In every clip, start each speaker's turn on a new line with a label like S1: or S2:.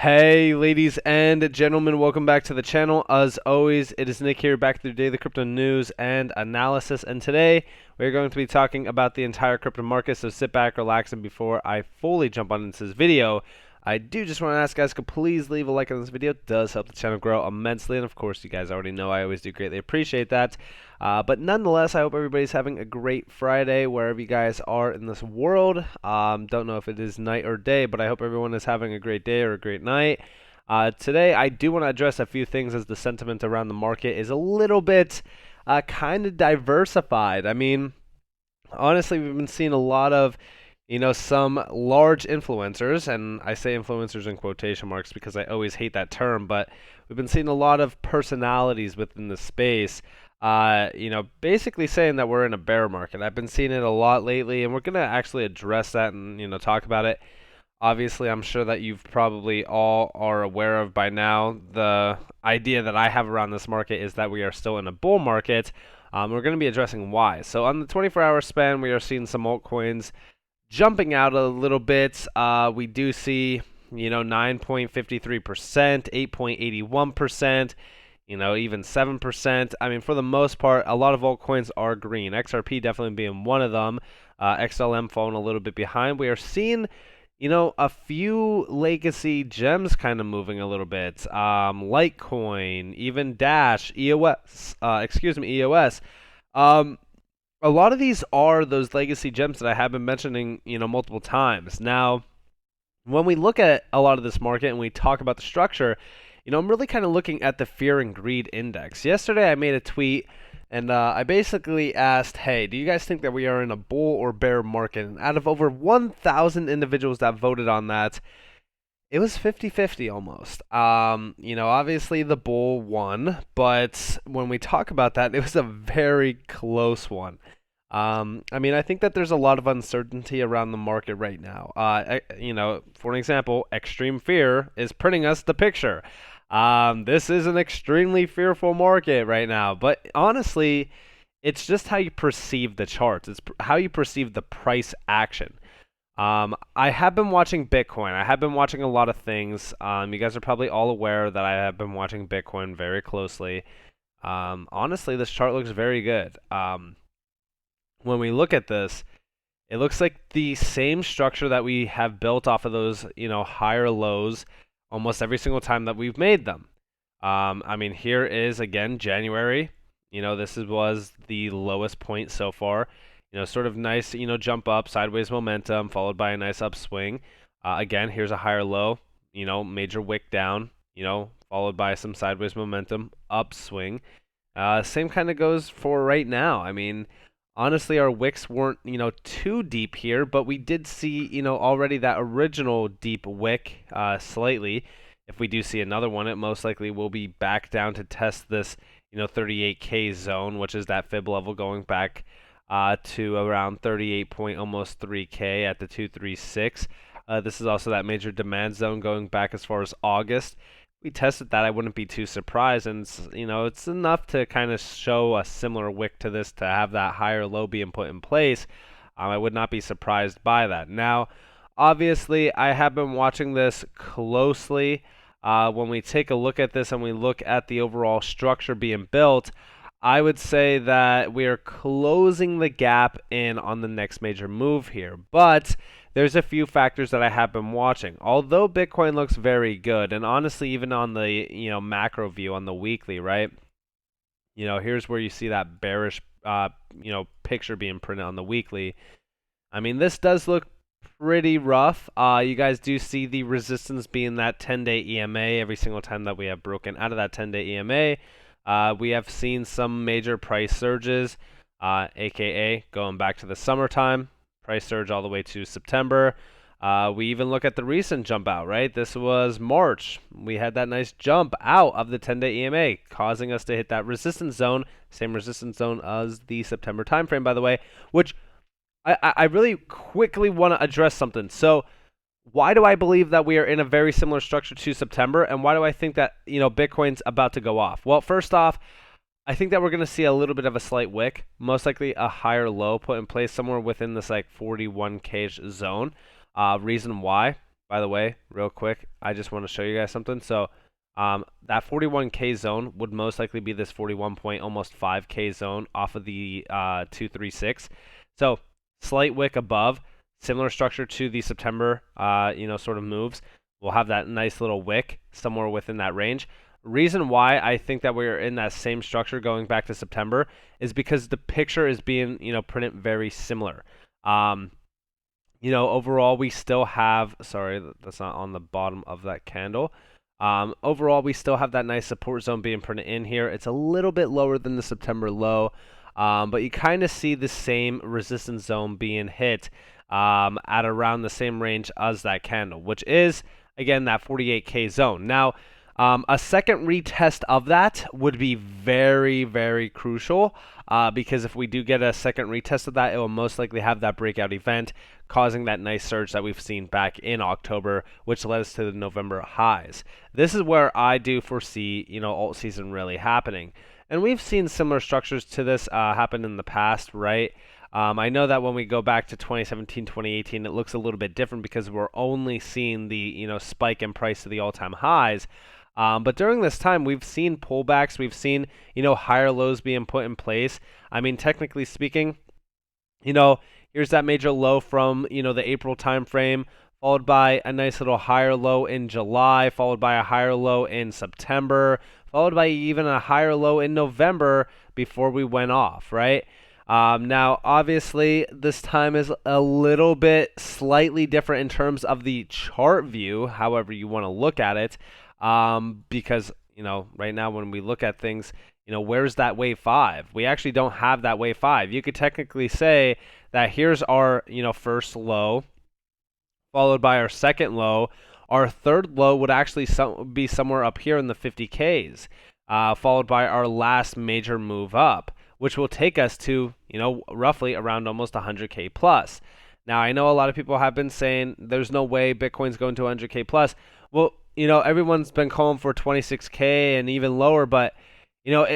S1: Hey ladies and gentlemen, welcome back to the channel. As always, it is Nick here, back with the daily crypto news and analysis, and today we're going to be talking about the entire crypto market, so sit back, relax, and before I fully jump on into this video, I do just want to ask guys to please leave a like on this video. It does help the channel grow immensely, and of course you guys already know I always do greatly appreciate that. But nonetheless, I hope everybody's having a great Friday wherever you guys are in this world. Don't know if it is night or day, but I hope everyone is having a great day or a great night. Today, I do want to address a few things as the sentiment around the market is a little bit kind of diversified. I mean, honestly, we've been seeing a lot of some large influencers, and I say influencers in quotation marks because I always hate that term, but we've been seeing a lot of personalities within the space, basically saying that we're in a bear market. I've been seeing it a lot lately, and we're going to actually address that and, talk about it. Obviously, I'm sure that you've probably all are aware of by now. The idea that I have around this market is that we are still in a bull market. We're going to be addressing why. So on the 24-hour span, we are seeing some altcoins jumping out a little bit. We do see, 9.53%, 8.81%, even 7%. I mean, for the most part, a lot of altcoins are green. XRP definitely being one of them. XLM falling a little bit behind. We are seeing, a few legacy gems kind of moving a little bit. Litecoin, even Dash, EOS. A lot of these are those legacy gems that I have been mentioning, multiple times. Now, when we look at a lot of this market and we talk about the structure, I'm really kind of looking at the fear and greed index. Yesterday, I made a tweet and I basically asked, hey, do you guys think that we are in a bull or bear market? And out of over 1,000 individuals that voted on that, it was 50-50 almost. Obviously the bull won, but when we talk about that, it was a very close one. I think that there's a lot of uncertainty around the market right now. For an example, extreme fear is printing us the picture. This is an extremely fearful market right now, but honestly, it's just how you perceive the charts. It's how you perceive the price action. I have been watching Bitcoin. I have been watching a lot of things. You guys are probably all aware that I have been watching Bitcoin very closely. Honestly, this chart looks very good. When we look at this, it looks like the same structure that we have built off of those, higher lows almost every single time that we've made them. Here is, again, January. This was the lowest point so far. Sort of nice, jump up, sideways momentum, followed by a nice upswing. Again, here's a higher low, major wick down, followed by some sideways momentum, upswing. Same kind of goes for right now. Honestly, our wicks weren't, too deep here, but we did see, already that original deep wick slightly. If we do see another one, it most likely will be back down to test this, 38K zone, which is that fib level going back to around 38.3K at the 236. This is also that major demand zone going back as far as August. If we tested that, I wouldn't be too surprised, and it's enough to kind of show a similar wick to this to have that higher low being put in place. I would not be surprised by that. Now, obviously, I have been watching this closely. When we take a look at this and we look at the overall structure being built, I would say that we are closing the gap in on the next major move here. But there's a few factors that I have been watching. Although Bitcoin looks very good, and honestly, even on the macro view on the weekly, right? Here's where you see that bearish picture being printed on the weekly. This does look pretty rough. You guys do see the resistance being that 10-day EMA every single time that we have broken out of that 10-day EMA. We have seen some major price surges, aka going back to the summertime, price surge all the way to September. We even look at the recent jump out, right? This was March. We had that nice jump out of the 10-day EMA, causing us to hit that resistance zone, same resistance zone as the September timeframe, by the way, which I really quickly want to address something. So why do I believe that we are in a very similar structure to September, and why do I think that Bitcoin's about to go off? Well, first off, I think that we're going to see a little bit of a slight wick, most likely a higher low put in place somewhere within this 41K zone. Reason why, by the way, real quick, I just want to show you guys something. So that 41K zone would most likely be this 41 point almost 5K zone off of the 236. So slight wick above, similar structure to the September sort of moves. We'll have that nice little wick somewhere within that range. Reason why I think that we're in that same structure going back to September is because the picture is being printed very similar. Overall we still have, sorry, that's not on the bottom of that candle. Overall we still have that nice support zone being printed in here. It's a little bit lower than the September low, but you kind of see the same resistance zone being hit at around the same range as that candle, which is again that 48K zone. Now a second retest of that would be very, very crucial because if we do get a second retest of that, it will most likely have that breakout event, causing that nice surge that we've seen back in October, which led us to the November highs. This is where I do foresee, alt season really happening. And we've seen similar structures to this happen in the past, right? I know that when we go back to 2017, 2018, it looks a little bit different because we're only seeing the, spike in price to the all-time highs. But during this time, we've seen pullbacks. We've seen, higher lows being put in place. I mean, technically speaking, here's that major low from, the April time frame, followed by a nice little higher low in July, followed by a higher low in September, followed by even a higher low in November before we went off, right? Now, obviously, this time is a little bit slightly different in terms of the chart view, however you want to look at it. Because, right now when we look at things, where's that wave 5? We actually don't have that wave 5. You could technically say that here's our, first low, followed by our second low. Our third low would actually be somewhere up here in the 50Ks, followed by our last major move up, which will take us to, roughly around almost 100K plus. Now, I know a lot of people have been saying there's no way Bitcoin's going to 100K plus. Well, everyone's been calling for 26K and even lower, but,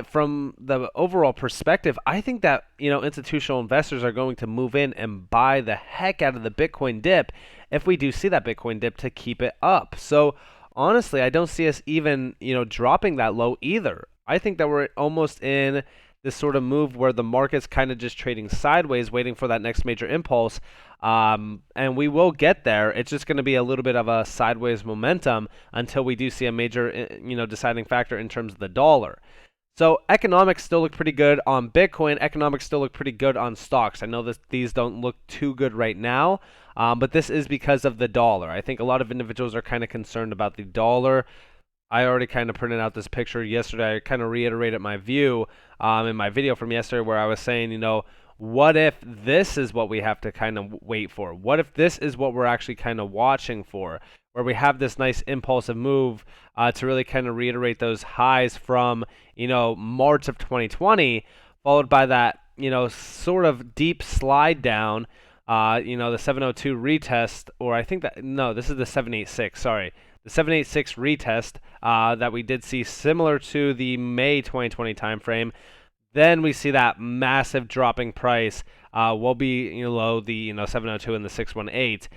S1: from the overall perspective, I think that, institutional investors are going to move in and buy the heck out of the Bitcoin dip if we do see that Bitcoin dip to keep it up. So, honestly, I don't see us even, dropping that low either. I think that we're almost in this sort of move where the market's kind of just trading sideways, waiting for that next major impulse. And we will get there. It's just going to be a little bit of a sideways momentum until we do see a major, deciding factor in terms of the dollar. So economics still look pretty good on Bitcoin. Economics still look pretty good on stocks. I know that these don't look too good right now, but this is because of the dollar. I think a lot of individuals are kind of concerned about the dollar. I already kind of printed out this picture yesterday. I kind of reiterated my view in my video from yesterday where I was saying, what if this is what we have to kind of wait for? What if this is what we're actually kind of watching for, where we have this nice impulsive move to really kind of reiterate those highs from, March of 2020, followed by that, sort of deep slide down, the 702 retest, or I think that, no, this is the 786, sorry. The 786 retest that we did see similar to the May 2020 timeframe. Then we see that massive dropping price will be below the 702 and the 618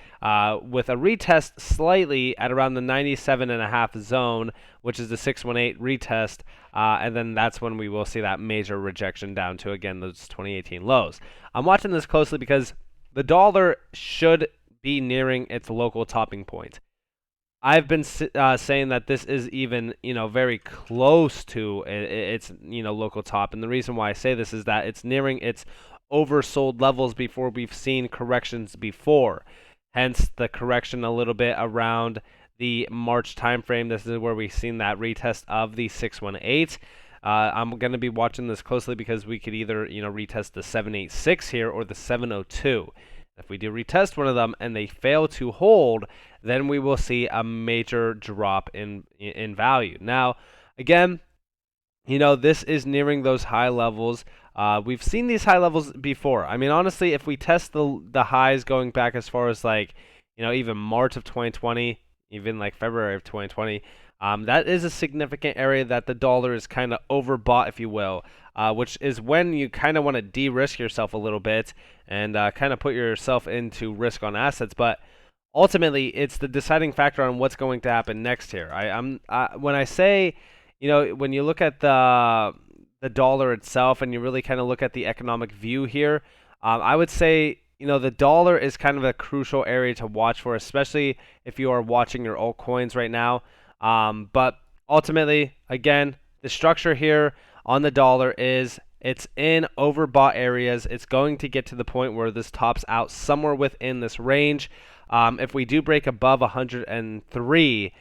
S1: with a retest slightly at around the 97.5 zone, which is the 618 retest, and then that's when we will see that major rejection down to again those 2018 lows. I'm watching this closely because the dollar should be nearing its local topping point. I've been saying that this is even, very close to its, local top. And the reason why I say this is that it's nearing its oversold levels before we've seen corrections before. Hence the correction a little bit around the March timeframe. This is where we've seen that retest of the 618. I'm going to be watching this closely because we could either, retest the 786 here or the 702. If we do retest one of them and they fail to hold, then we will see a major drop in value. Now, again, this is nearing those high levels. We've seen these high levels before. I mean, honestly, if we test the highs going back as far as even March of 2020, even February of 2020, that is a significant area that the dollar is kind of overbought, if you will, which is when you kind of want to de-risk yourself a little bit and kind of put yourself into risk on assets. But ultimately it's the deciding factor on what's going to happen next here. When I say, when you look at the dollar itself and you really kind of look at the economic view here, I would say the dollar is kind of a crucial area to watch for, especially if you are watching your altcoins right now. But ultimately, again, the structure here on the dollar is it's in overbought areas. It's going to get to the point where this tops out somewhere within this range. If we do break above 103,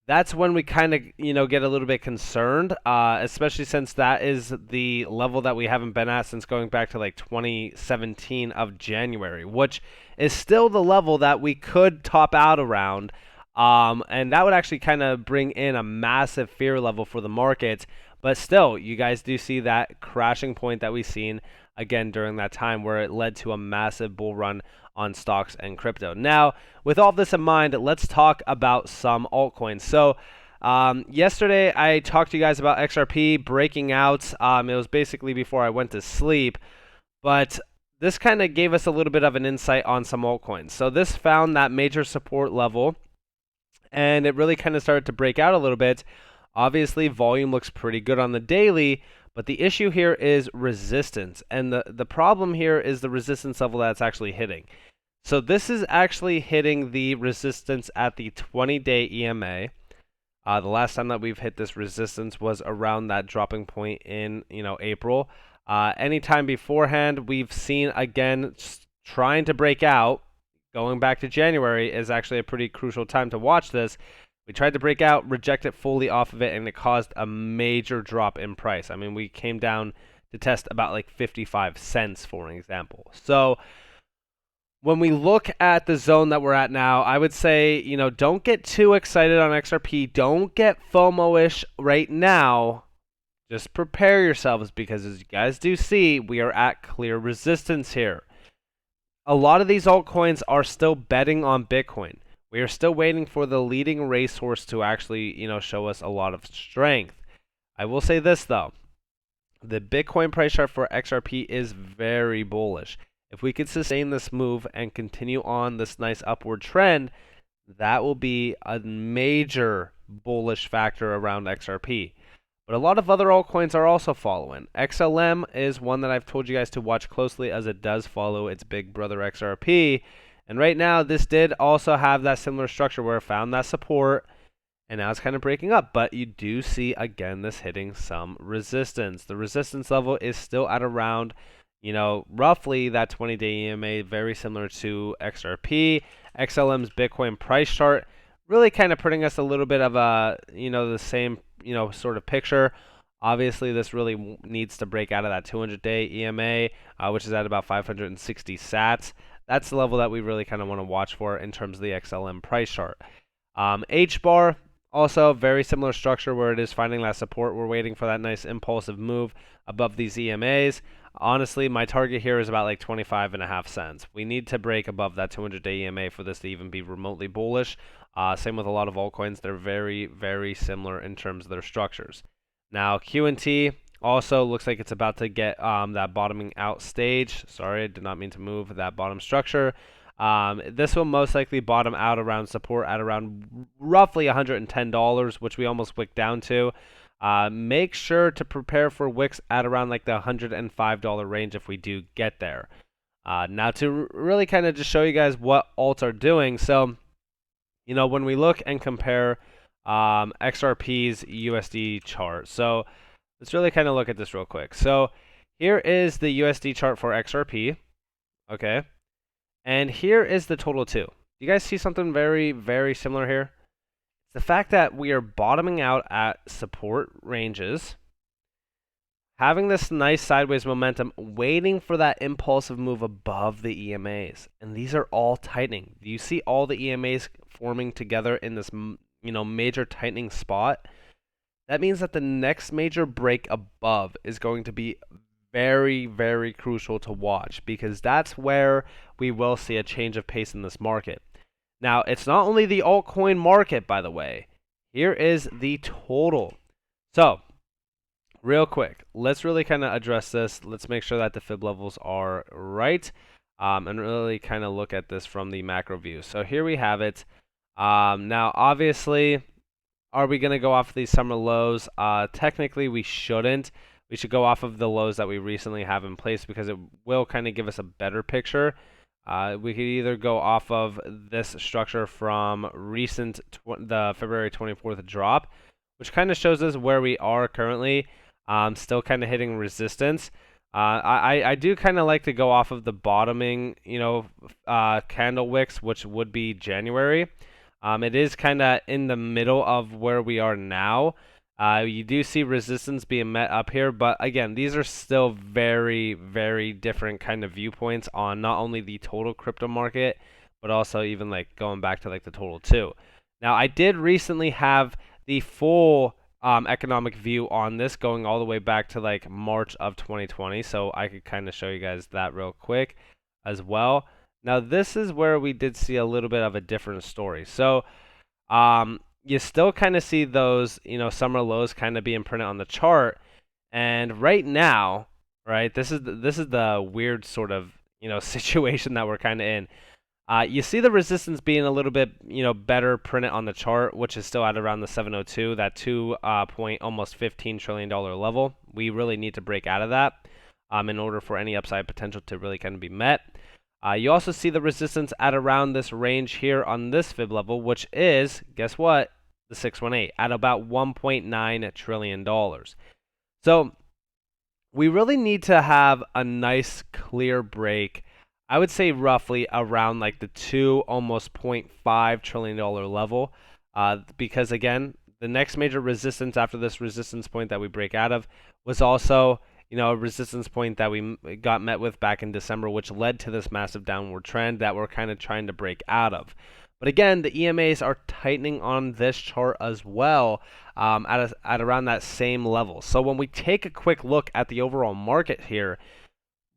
S1: that's when we kind of get a little bit concerned, especially since that is the level that we haven't been at since going back to like 2017 of January, which is still the level that we could top out around. And that would actually kind of bring in a massive fear level for the market. But still, you guys do see that crashing point that we've seen again during that time where it led to a massive bull run on stocks and crypto. Now, with all this in mind, let's talk about some altcoins. So, yesterday I talked to you guys about XRP breaking out. It was basically before I went to sleep, but this kind of gave us a little bit of an insight on some altcoins. So this found that major support level, and it really kind of started to break out a little bit. Obviously, volume looks pretty good on the daily, but the issue here is resistance. And the problem here is the resistance level that's actually hitting. So this is actually hitting the resistance at the 20-day EMA. The last time that we've hit this resistance was around that dropping point in April. Anytime beforehand, we've seen, again, trying to break out. Going back to January is actually a pretty crucial time to watch this. We tried to break out, reject it fully off of it, and it caused a major drop in price. I mean, we came down to test about like 55 cents, for an example. So when we look at the zone that we're at now, I would say, don't get too excited on XRP. Don't get FOMO-ish right now. Just prepare yourselves because, as you guys do see, we are at clear resistance here. A lot of these altcoins are still betting on Bitcoin. We are still waiting for the leading racehorse to actually, show us a lot of strength. I will say this, though. The Bitcoin price chart for XRP is very bullish. If we could sustain this move and continue on this nice upward trend, that will be a major bullish factor around XRP. But a lot of other altcoins are also following. XLM is one that I've told you guys to watch closely as it does follow its big brother XRP. And right now, this did also have that similar structure where it found that support, and now it's kind of breaking up. But you do see, again, this hitting some resistance. The resistance level is still at around, roughly that 20-day EMA, very similar to XRP. XLM's Bitcoin price chart really kind of putting us a little bit of a, the same, sort of picture. Obviously, this really needs to break out of that 200-day EMA, which is at about 560 sats. That's the level that we really kind of want to watch for in terms of the XLM price chart. Hbar, also very similar structure where it is finding that support. We're waiting for that nice impulsive move above these EMAs. Honestly, my target here is about like 25.5 cents. We need to break above that 200-day EMA for this to even be remotely bullish. Same with a lot of altcoins. They're very, very similar in terms of their structures. Now, QNT also looks like it's about to get that bottoming out stage. Sorry, I did not mean to move that bottom structure. This will most likely bottom out around support at around roughly $110, which we almost wicked down to. Make sure to prepare for wicks at around like the $105 range if we do get there. Now to really kind of just show you guys what alts are doing. So, when we look and compare XRP's USD chart. So let's really kind of look at this real quick. So here is the USD chart for XRP. Okay. And here is the total too. You guys see something very, very similar here? The fact that we are bottoming out at support ranges, having this nice sideways momentum, waiting for that impulsive move above the EMAs. And these are all tightening. You see all the EMAs forming together in this, major tightening spot. That means that the next major break above is going to be very, very crucial to watch, because that's where we will see a change of pace in this market. Now, it's not only the altcoin market, by the way. Here is the total. So, real quick, let's really kind of address this. Let's make sure that the fib levels are right. and really kind of look at this from the macro view. So here we have it. Now, obviously, are we going to go off of these summer lows? Technically, we shouldn't. We should go off of the lows that we recently have in place because it will kind of give us a better picture. We could either go off of this structure from the February 24th drop, which kind of shows us where we are currently, still kind of hitting resistance. I do kind of like to go off of the bottoming, candle wicks, which would be January. It is kind of in the middle of where we are now. You do see resistance being met up here, but again, these are still very, very different kind of viewpoints on not only the total crypto market, but also even like going back to like the total too. Now, I did recently have the full economic view on this going all the way back to like March of 2020, so I could kind of show you guys that real quick as well. Now, this is where we did see a little bit of a different story. So, you still kind of see those, summer lows kind of being printed on the chart. And right now, right, this is the weird sort of, situation that we're kind of in. You see the resistance being a little bit, better printed on the chart, which is still at around the 702, that almost $15 trillion level. We really need to break out of that in order for any upside potential to really kind of be met. You also see the resistance at around this range here on this fib level, which is, guess what, the 618, at about $1.9 trillion. So we really need to have a nice clear break, I would say roughly around like the almost $0.5 trillion level, because again, the next major resistance after this resistance point that we break out of was also a resistance point that we got met with back in December, which led to this massive downward trend that we're kind of trying to break out of. But again, the EMAs are tightening on this chart as well at around that same level. So when we take a quick look at the overall market here,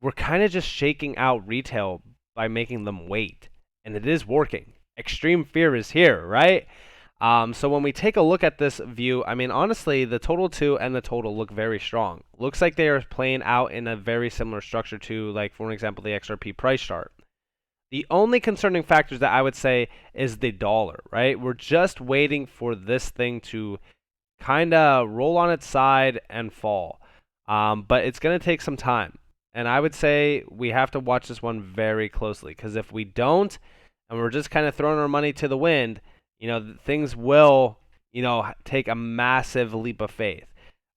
S1: we're kind of just shaking out retail by making them wait. And it is working. Extreme fear is here, right? So when we take a look at this view, I mean, honestly, the total 2 and the total look very strong. Looks like they are playing out in a very similar structure to, like, for example, the XRP price chart. The only concerning factors that I would say is the dollar, right? We're just waiting for this thing to kind of roll on its side and fall. But it's going to take some time. And I would say we have to watch this one very closely, because if we don't, and we're just kind of throwing our money to the wind, things will, take a massive leap of faith.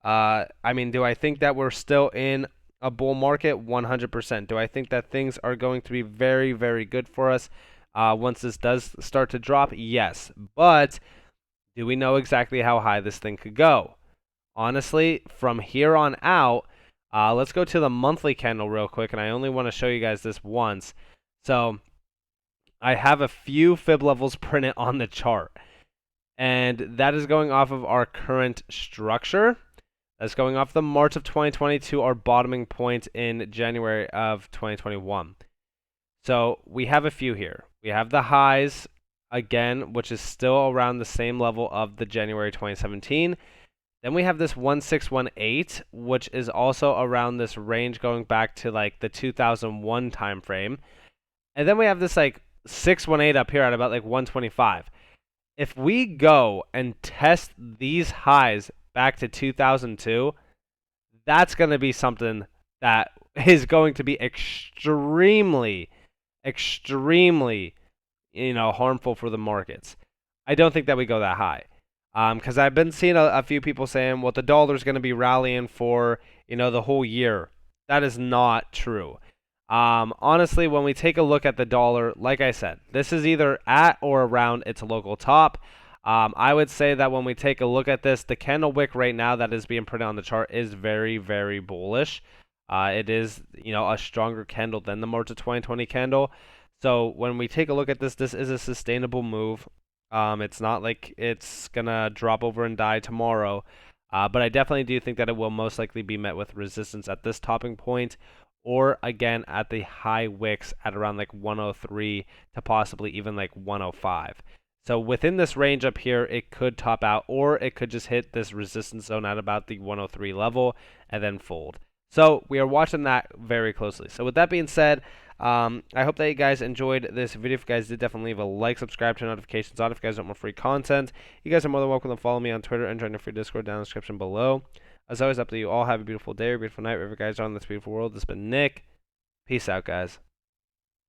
S1: I mean, do I think that we're still in a bull market? 100%. Do I think that things are going to be very, very good for us once this does start to drop? Yes. But do we know exactly how high this thing could go? Honestly, from here on out, let's go to the monthly candle real quick, and I only want to show you guys this once. So I have a few fib levels printed on the chart, and that is going off of our current structure. That's going off the March of 2020 to our bottoming point in January of 2021. So we have a few here. We have the highs, again, which is still around the same level of the January 2017. Then we have this 1618, which is also around this range going back to like the 2001 time frame. And then we have this like 618 up here at about like 125. If we go and test these highs back to 2002, that's going to be something that is going to be extremely, extremely, harmful for the markets. I don't think that we go that high. Because I've been seeing a few people saying, well, the dollar's going to be rallying for, the whole year. That is not true. Honestly, when we take a look at the dollar, like I said, this is either at or around its local top. I would say that when we take a look at this, the candle wick right now that is being printed on the chart is very, very bullish. It is, a stronger candle than the March of 2020 candle. So when we take a look at this, this is a sustainable move. It's not like it's going to drop over and die tomorrow. But I definitely do think that it will most likely be met with resistance at this topping point, or again at the high wicks at around like 103 to possibly even like 105. So within this range up here, it could top out, or it could just hit this resistance zone at about the 103 level and then fold. So we are watching that very closely. So with that being said, I hope that you guys enjoyed this video. If you guys did, definitely leave a like, subscribe, turn notifications on if you guys want more free content. You guys are more than welcome to follow me on Twitter and join the free Discord down in the description below. As always, up to you all. Have a beautiful day or beautiful night wherever you guys are in this beautiful world. This has been Nick. Peace out, guys.